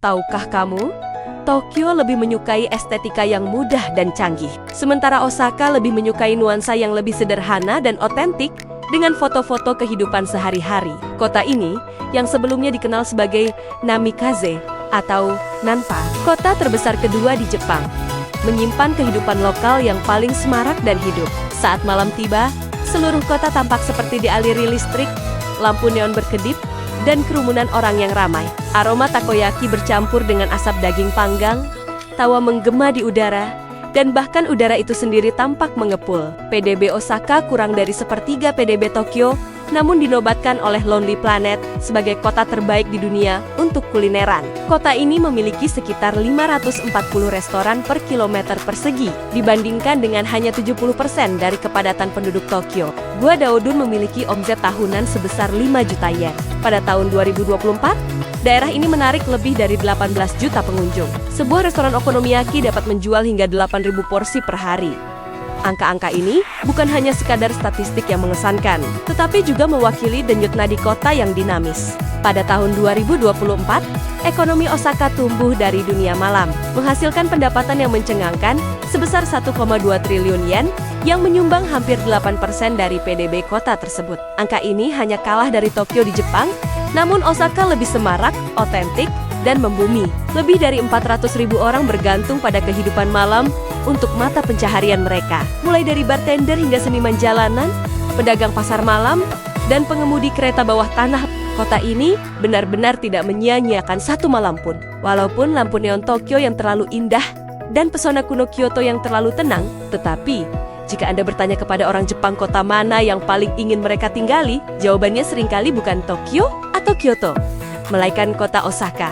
Tahukah kamu? Tokyo lebih menyukai estetika yang mudah dan canggih. Sementara Osaka lebih menyukai nuansa yang lebih sederhana dan otentik dengan foto-foto kehidupan sehari-hari. Kota ini, yang sebelumnya dikenal sebagai Namikaze atau Nanpa, kota terbesar kedua di Jepang, menyimpan kehidupan lokal yang paling semarak dan hidup. Saat malam tiba, seluruh kota tampak seperti dialiri listrik, lampu neon berkedip, dan kerumunan orang yang ramai. Aroma takoyaki bercampur dengan asap daging panggang, tawa menggema di udara, dan bahkan udara itu sendiri tampak mengepul. PDB Osaka kurang dari sepertiga PDB Tokyo, namun dinobatkan oleh Lonely Planet sebagai kota terbaik di dunia untuk kulineran. Kota ini memiliki sekitar 540 restoran per kilometer persegi, dibandingkan dengan hanya 70% dari kepadatan penduduk Tokyo. Gua Daodun memiliki omset tahunan sebesar 5 juta yen. Pada tahun 2024, daerah ini menarik lebih dari 18 juta pengunjung. Sebuah restoran okonomiyaki dapat menjual hingga 8.000 porsi per hari. Angka-angka ini bukan hanya sekadar statistik yang mengesankan, tetapi juga mewakili denyut nadi kota yang dinamis. Pada tahun 2024, ekonomi Osaka tumbuh dari dunia malam, menghasilkan pendapatan yang mencengangkan sebesar 1,2 triliun yen, yang menyumbang hampir 8% dari PDB kota tersebut. Angka ini hanya kalah dari Tokyo di Jepang, namun Osaka lebih semarak, otentik, dan membumi. Lebih dari 400.000 orang bergantung pada kehidupan malam untuk mata pencaharian mereka. Mulai dari bartender hingga seniman jalanan, pedagang pasar malam, dan pengemudi kereta bawah tanah. Kota ini benar-benar tidak menyia-nyiakan satu malam pun. Walaupun lampu neon Tokyo yang terlalu indah dan pesona kuno Kyoto yang terlalu tenang, tetapi jika Anda bertanya kepada orang Jepang kota mana yang paling ingin mereka tinggali, jawabannya seringkali bukan Tokyo atau Kyoto, melainkan kota Osaka.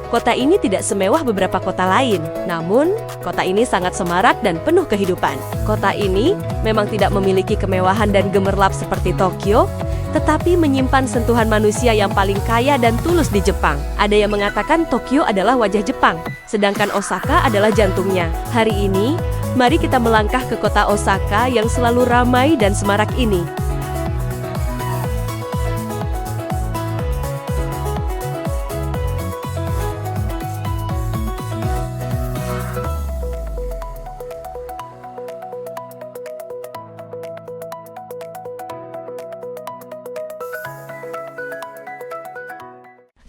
Kota ini tidak semewah beberapa kota lain, namun kota ini sangat semarak dan penuh kehidupan. Kota ini memang tidak memiliki kemewahan dan gemerlap seperti Tokyo, tetapi menyimpan sentuhan manusia yang paling kaya dan tulus di Jepang. Ada yang mengatakan Tokyo adalah wajah Jepang, sedangkan Osaka adalah jantungnya. Hari ini, mari kita melangkah ke kota Osaka yang selalu ramai dan semarak ini.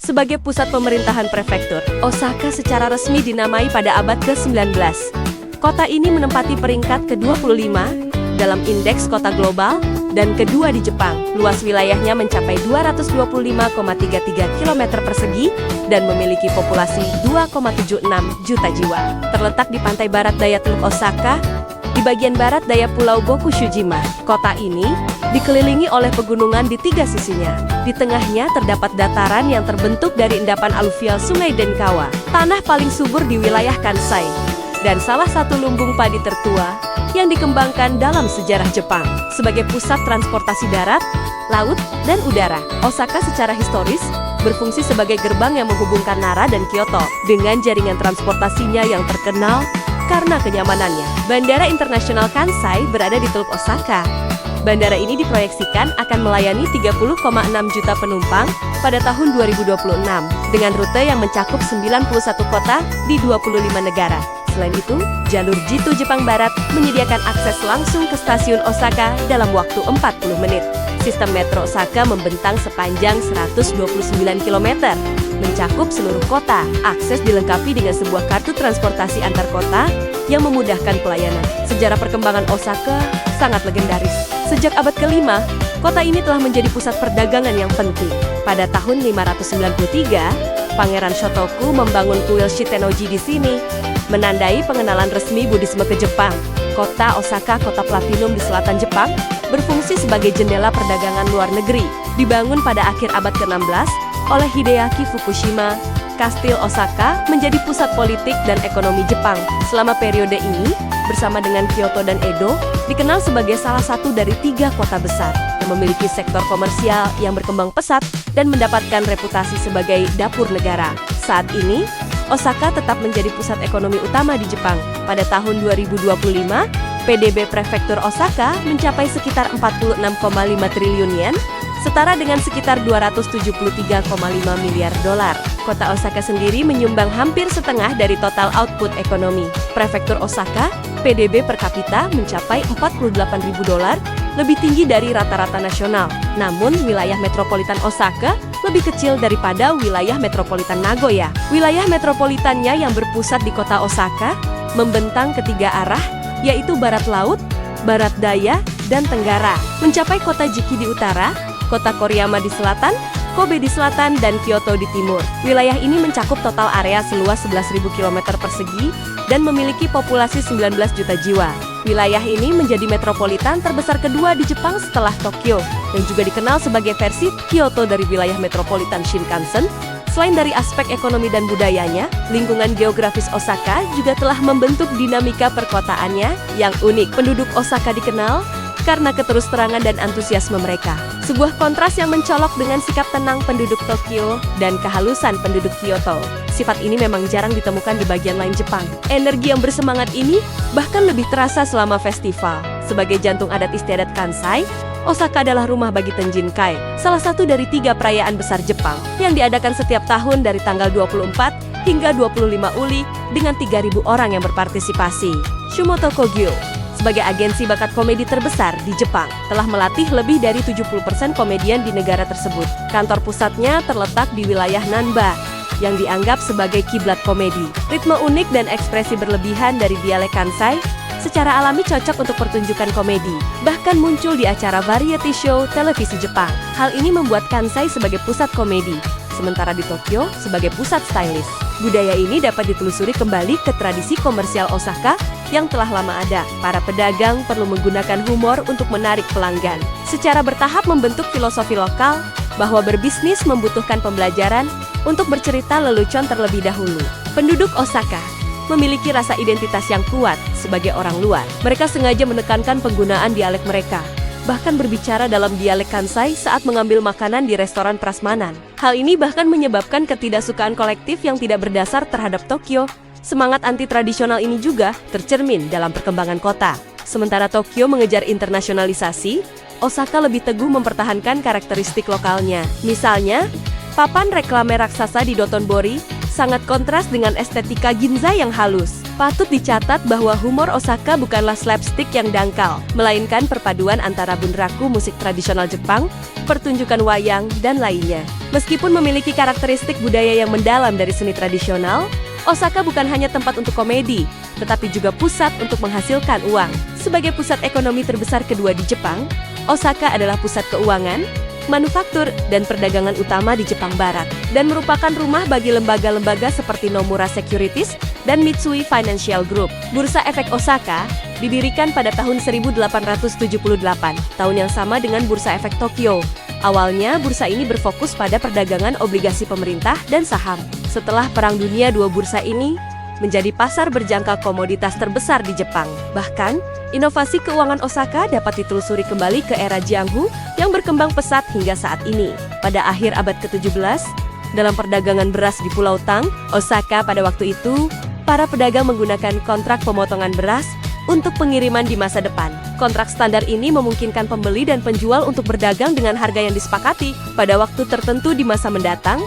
Sebagai pusat pemerintahan prefektur, Osaka secara resmi dinamai pada abad ke-19. Kota ini menempati peringkat ke-25 dalam indeks kota global dan kedua di Jepang. Luas wilayahnya mencapai 225,33 km persegi dan memiliki populasi 2,76 juta jiwa. Terletak di pantai barat daya Teluk Osaka, di bagian barat daya Pulau Bokushijima. Kota ini dikelilingi oleh pegunungan di tiga sisinya. Di tengahnya terdapat dataran yang terbentuk dari endapan aluvial Sungai Denkawa, tanah paling subur di wilayah Kansai, dan salah satu lumbung padi tertua yang dikembangkan dalam sejarah Jepang. Sebagai pusat transportasi darat, laut, dan udara, Osaka secara historis berfungsi sebagai gerbang yang menghubungkan Nara dan Kyoto dengan jaringan transportasinya yang terkenal karena kenyamanannya. Bandara Internasional Kansai berada di Teluk Osaka. Bandara ini diproyeksikan akan melayani 30,6 juta penumpang pada tahun 2026 dengan rute yang mencakup 91 kota di 25 negara. Selain itu, jalur Jitu Jepang Barat menyediakan akses langsung ke stasiun Osaka dalam waktu 40 menit. Sistem metro Osaka membentang sepanjang 129 km, mencakup seluruh kota. Akses dilengkapi dengan sebuah kartu transportasi antar kota yang memudahkan pelayanan. Sejarah perkembangan Osaka sangat legendaris. Sejak abad ke-5, kota ini telah menjadi pusat perdagangan yang penting. Pada tahun 593, Pangeran Shotoku membangun kuil Shitennoji di sini, menandai pengenalan resmi Buddhisme ke Jepang. Kota Osaka, kota platinum di selatan Jepang, berfungsi sebagai jendela perdagangan luar negeri. Dibangun pada akhir abad ke-16 oleh Hideaki Fukushima, Kastil Osaka menjadi pusat politik dan ekonomi Jepang. Selama periode ini, bersama dengan Kyoto dan Edo, dikenal sebagai salah satu dari 3 kota besar yang memiliki sektor komersial yang berkembang pesat dan mendapatkan reputasi sebagai dapur negara. Saat ini, Osaka tetap menjadi pusat ekonomi utama di Jepang. Pada tahun 2025, PDB Prefektur Osaka mencapai sekitar 46,5 triliun yen, setara dengan sekitar 273,5 miliar dolar. kota Osaka sendiri menyumbang hampir setengah dari total output ekonomi. Prefektur Osaka, PDB per kapita mencapai $48.000, lebih tinggi dari rata-rata nasional. Namun, wilayah metropolitan Osaka lebih kecil daripada wilayah metropolitan Nagoya. Wilayah metropolitannya yang berpusat di kota Osaka membentang ke 3 arah, yaitu barat laut, barat daya, dan tenggara. Mencapai kota Jiki di utara, kota Koriyama di selatan, Kobe di selatan, dan Kyoto di timur. Wilayah ini mencakup total area seluas 11.000 km persegi dan memiliki populasi 19 juta jiwa. Wilayah ini menjadi metropolitan terbesar kedua di Jepang setelah Tokyo, dan juga dikenal sebagai versi Kyoto dari wilayah metropolitan Shinkansen. Selain dari aspek ekonomi dan budayanya, lingkungan geografis Osaka juga telah membentuk dinamika perkotaannya yang unik. Penduduk Osaka dikenal karena keterus-terangan dan antusiasme mereka. Sebuah kontras yang mencolok dengan sikap tenang penduduk Tokyo dan kehalusan penduduk Kyoto. Sifat ini memang jarang ditemukan di bagian lain Jepang. Energi yang bersemangat ini bahkan lebih terasa selama festival. Sebagai jantung adat istiadat Kansai, Osaka adalah rumah bagi Tenjin-kai, salah satu dari 3 perayaan besar Jepang, yang diadakan setiap tahun dari tanggal 24 hingga 25 Uli dengan 3.000 orang yang berpartisipasi. Shumoto Kogyo, sebagai agensi bakat komedi terbesar di Jepang, telah melatih lebih dari 70% komedian di negara tersebut. Kantor pusatnya terletak di wilayah Nanba, yang dianggap sebagai kiblat komedi. Ritme unik dan ekspresi berlebihan dari dialek Kansai secara alami cocok untuk pertunjukan komedi, bahkan muncul di acara variety show televisi Jepang. Hal ini membuat Kansai sebagai pusat komedi, sementara di Tokyo sebagai pusat stylish. Budaya ini dapat ditelusuri kembali ke tradisi komersial Osaka yang telah lama ada. Para pedagang perlu menggunakan humor untuk menarik pelanggan. Secara bertahap membentuk filosofi lokal bahwa berbisnis membutuhkan pembelajaran untuk bercerita lelucon terlebih dahulu. Penduduk Osaka memiliki rasa identitas yang kuat sebagai orang luar. Mereka sengaja menekankan penggunaan dialek mereka, bahkan berbicara dalam dialek Kansai saat mengambil makanan di restoran prasmanan. Hal ini bahkan menyebabkan ketidaksukaan kolektif yang tidak berdasar terhadap Tokyo. Semangat anti-tradisional ini juga tercermin dalam perkembangan kota. Sementara Tokyo mengejar internasionalisasi, Osaka lebih teguh mempertahankan karakteristik lokalnya. Misalnya, papan reklame raksasa di Dotonbori sangat kontras dengan estetika Ginza yang halus. Patut dicatat bahwa humor Osaka bukanlah slapstick yang dangkal, melainkan perpaduan antara bunraku musik tradisional Jepang, pertunjukan wayang, dan lainnya. Meskipun memiliki karakteristik budaya yang mendalam dari seni tradisional, Osaka bukan hanya tempat untuk komedi, tetapi juga pusat untuk menghasilkan uang. Sebagai pusat ekonomi terbesar kedua di Jepang, Osaka adalah pusat keuangan, manufaktur, dan perdagangan utama di Jepang Barat, dan merupakan rumah bagi lembaga-lembaga seperti Nomura Securities dan Mitsui Financial Group. Bursa Efek Osaka didirikan pada tahun 1878, tahun yang sama dengan Bursa Efek Tokyo. Awalnya, bursa ini berfokus pada perdagangan obligasi pemerintah dan saham. Setelah Perang Dunia II, bursa ini menjadi pasar berjangka komoditas terbesar di Jepang. Bahkan, inovasi keuangan Osaka dapat ditelusuri kembali ke era Jianghu yang berkembang pesat hingga saat ini. Pada akhir abad ke-17, dalam perdagangan beras di Pulau Tang, Osaka pada waktu itu, para pedagang menggunakan kontrak pemotongan beras untuk pengiriman di masa depan. Kontrak standar ini memungkinkan pembeli dan penjual untuk berdagang dengan harga yang disepakati pada waktu tertentu di masa mendatang,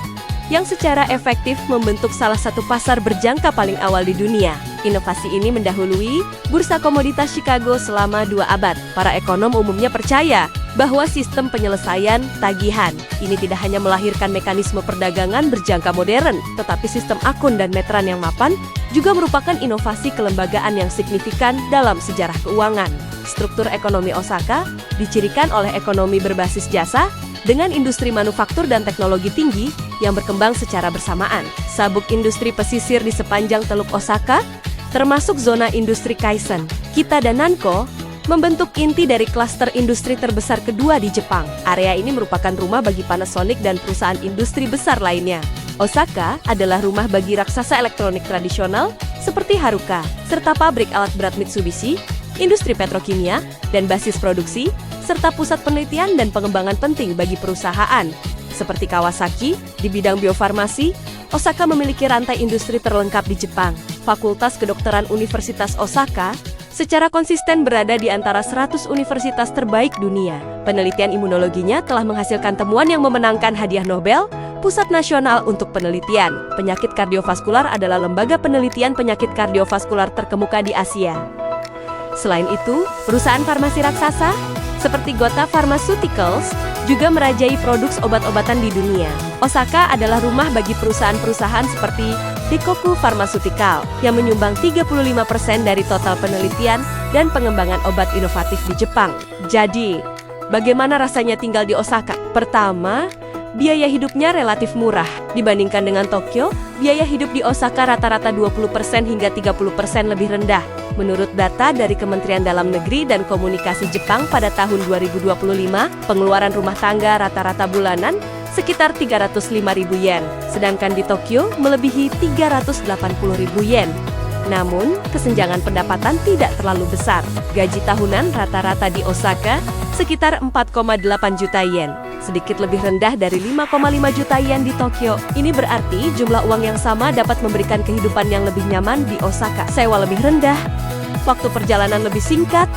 yang secara efektif membentuk salah satu pasar berjangka paling awal di dunia. Inovasi ini mendahului bursa komoditas Chicago selama 2 abad. Para ekonom umumnya percaya bahwa sistem penyelesaian tagihan ini tidak hanya melahirkan mekanisme perdagangan berjangka modern, tetapi sistem akun dan meteran yang mapan juga merupakan inovasi kelembagaan yang signifikan dalam sejarah keuangan. Struktur ekonomi Osaka dicirikan oleh ekonomi berbasis jasa dengan industri manufaktur dan teknologi tinggi yang berkembang secara bersamaan. Sabuk industri pesisir di sepanjang Teluk Osaka, termasuk zona industri Kaisen, Kita, dan Nanko, membentuk inti dari klaster industri terbesar kedua di Jepang. Area ini merupakan rumah bagi Panasonic dan perusahaan industri besar lainnya. Osaka adalah rumah bagi raksasa elektronik tradisional seperti Haruka, serta pabrik alat berat Mitsubishi, industri petrokimia, dan basis produksi, serta pusat penelitian dan pengembangan penting bagi perusahaan seperti Kawasaki di bidang biofarmasi. Osaka memiliki rantai industri terlengkap di Jepang. Fakultas Kedokteran Universitas Osaka secara konsisten berada di antara 100 universitas terbaik dunia. Penelitian imunologinya telah menghasilkan temuan yang memenangkan hadiah Nobel Pusat Nasional untuk Penelitian Penyakit Kardiovaskular adalah lembaga penelitian penyakit kardiovaskular terkemuka di Asia. Selain itu, perusahaan farmasi raksasa seperti Gota Pharmaceuticals juga merajai produksi obat-obatan di dunia. Osaka adalah rumah bagi perusahaan-perusahaan seperti Dikoku Pharmaceutical yang menyumbang 35% dari total penelitian dan pengembangan obat inovatif di Jepang. Jadi, bagaimana rasanya tinggal di Osaka? Pertama, biaya hidupnya relatif murah. Dibandingkan dengan Tokyo, biaya hidup di Osaka rata-rata 20% hingga 30% lebih rendah. Menurut data dari Kementerian Dalam Negeri dan Komunikasi Jepang pada tahun 2025, pengeluaran rumah tangga rata-rata bulanan sekitar 305.000 yen, sedangkan di Tokyo melebihi 380.000 yen. Namun, kesenjangan pendapatan tidak terlalu besar. Gaji tahunan rata-rata di Osaka sekitar 4,8 juta yen, sedikit lebih rendah dari 5,5 juta yen di Tokyo. Ini berarti jumlah uang yang sama dapat memberikan kehidupan yang lebih nyaman di Osaka. Sewa lebih rendah, waktu perjalanan lebih singkat,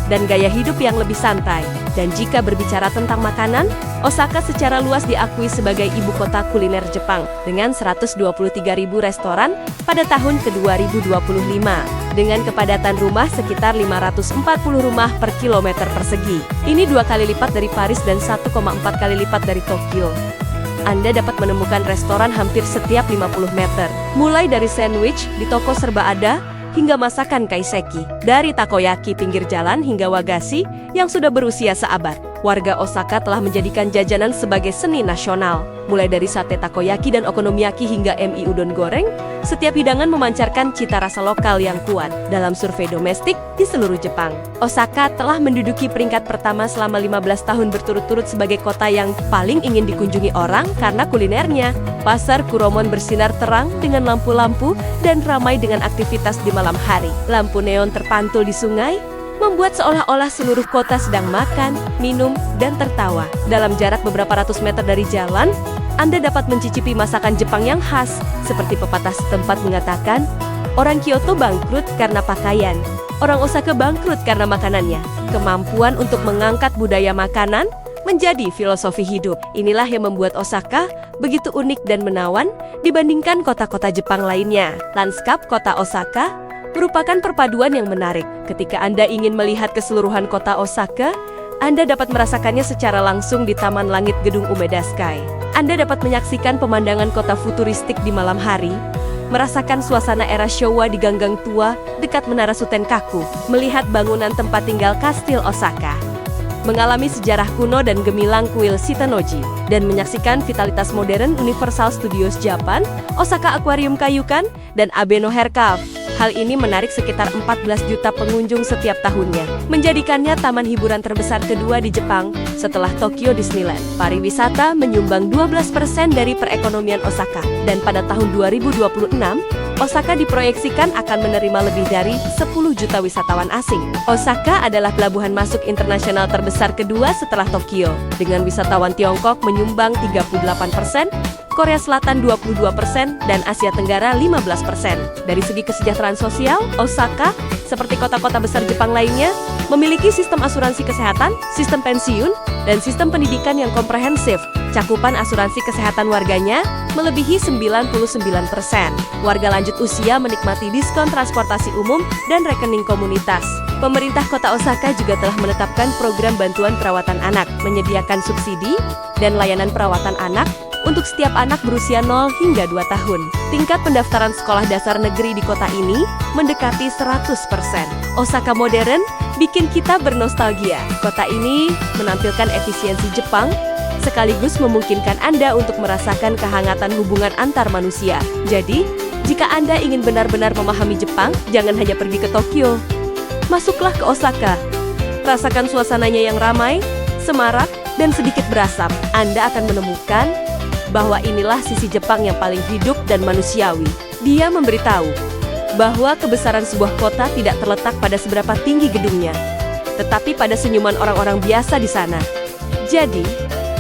dan gaya hidup yang lebih santai. Dan jika berbicara tentang makanan, Osaka secara luas diakui sebagai ibu kota kuliner Jepang dengan 123.000 restoran pada tahun ke-2025 dengan kepadatan rumah sekitar 540 rumah per kilometer persegi. Ini 2 kali lipat dari Paris dan 1,4 kali lipat dari Tokyo. Anda dapat menemukan restoran hampir setiap 50 meter, mulai dari sandwich di toko serba ada hingga masakan kaiseki, dari takoyaki pinggir jalan hingga wagashi yang sudah berusia seabad. Warga Osaka telah menjadikan jajanan sebagai seni nasional. Mulai dari sate takoyaki dan okonomiyaki hingga mie udon goreng, setiap hidangan memancarkan cita rasa lokal yang kuat. Dalam survei domestik di seluruh Jepang, Osaka telah menduduki peringkat pertama selama 15 tahun berturut-turut sebagai kota yang paling ingin dikunjungi orang karena kulinernya. Pasar Kuromon bersinar terang dengan lampu-lampu dan ramai dengan aktivitas di malam hari. Lampu neon terpantul di sungai membuat seolah-olah seluruh kota sedang makan, minum, dan tertawa. Dalam jarak beberapa ratus meter dari jalan, Anda dapat mencicipi masakan Jepang yang khas, seperti pepatah setempat mengatakan, orang Kyoto bangkrut karena pakaian, orang Osaka bangkrut karena makanannya. Kemampuan untuk mengangkat budaya makanan menjadi filosofi hidup. Inilah yang membuat Osaka begitu unik dan menawan dibandingkan kota-kota Jepang lainnya. Lanskap kota Osaka merupakan perpaduan yang menarik. Ketika Anda ingin melihat keseluruhan kota Osaka, Anda dapat merasakannya secara langsung di Taman Langit Gedung Umeda Sky. Anda dapat menyaksikan pemandangan kota futuristik di malam hari, merasakan suasana era Showa di gang-gang tua dekat Menara Sutenkaku, melihat bangunan tempat tinggal Kastil Osaka, mengalami sejarah kuno dan gemilang kuil Shitanoji, dan menyaksikan vitalitas modern Universal Studios Japan, Osaka Aquarium Kaiyukan, dan Abe no Hair Cave. Hal ini menarik sekitar 14 juta pengunjung setiap tahunnya, menjadikannya taman hiburan terbesar kedua di Jepang setelah Tokyo Disneyland. Pariwisata menyumbang 12% dari perekonomian Osaka, dan pada tahun 2026, Osaka diproyeksikan akan menerima lebih dari 10 juta wisatawan asing. Osaka adalah pelabuhan masuk internasional terbesar kedua setelah Tokyo, dengan wisatawan Tiongkok menyumbang 38%, Korea Selatan 22%, dan Asia Tenggara 15%. Dari segi kesejahteraan sosial, Osaka, seperti kota-kota besar Jepang lainnya, memiliki sistem asuransi kesehatan, sistem pensiun, dan sistem pendidikan yang komprehensif. Cakupan asuransi kesehatan warganya melebihi 99%. Warga lanjut usia menikmati diskon transportasi umum dan rekening komunitas. Pemerintah kota Osaka juga telah menetapkan program bantuan perawatan anak, menyediakan subsidi dan layanan perawatan anak untuk setiap anak berusia 0 hingga 2 tahun. Tingkat pendaftaran sekolah dasar negeri di kota ini mendekati 100%. Osaka modern bikin kita bernostalgia. Kota ini menampilkan efisiensi Jepang, sekaligus memungkinkan Anda untuk merasakan kehangatan hubungan antar manusia. Jadi, jika Anda ingin benar-benar memahami Jepang, jangan hanya pergi ke Tokyo. Masuklah ke Osaka. Rasakan suasananya yang ramai, semarak, dan sedikit berasap. Anda akan menemukan bahwa inilah sisi Jepang yang paling hidup dan manusiawi. Dia memberitahu bahwa kebesaran sebuah kota tidak terletak pada seberapa tinggi gedungnya, tetapi pada senyuman orang-orang biasa di sana. Jadi,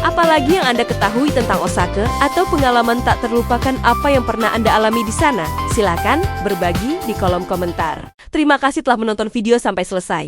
apalagi yang Anda ketahui tentang Osaka atau pengalaman tak terlupakan apa yang pernah Anda alami di sana? Silakan berbagi di kolom komentar. Terima kasih telah menonton video sampai selesai.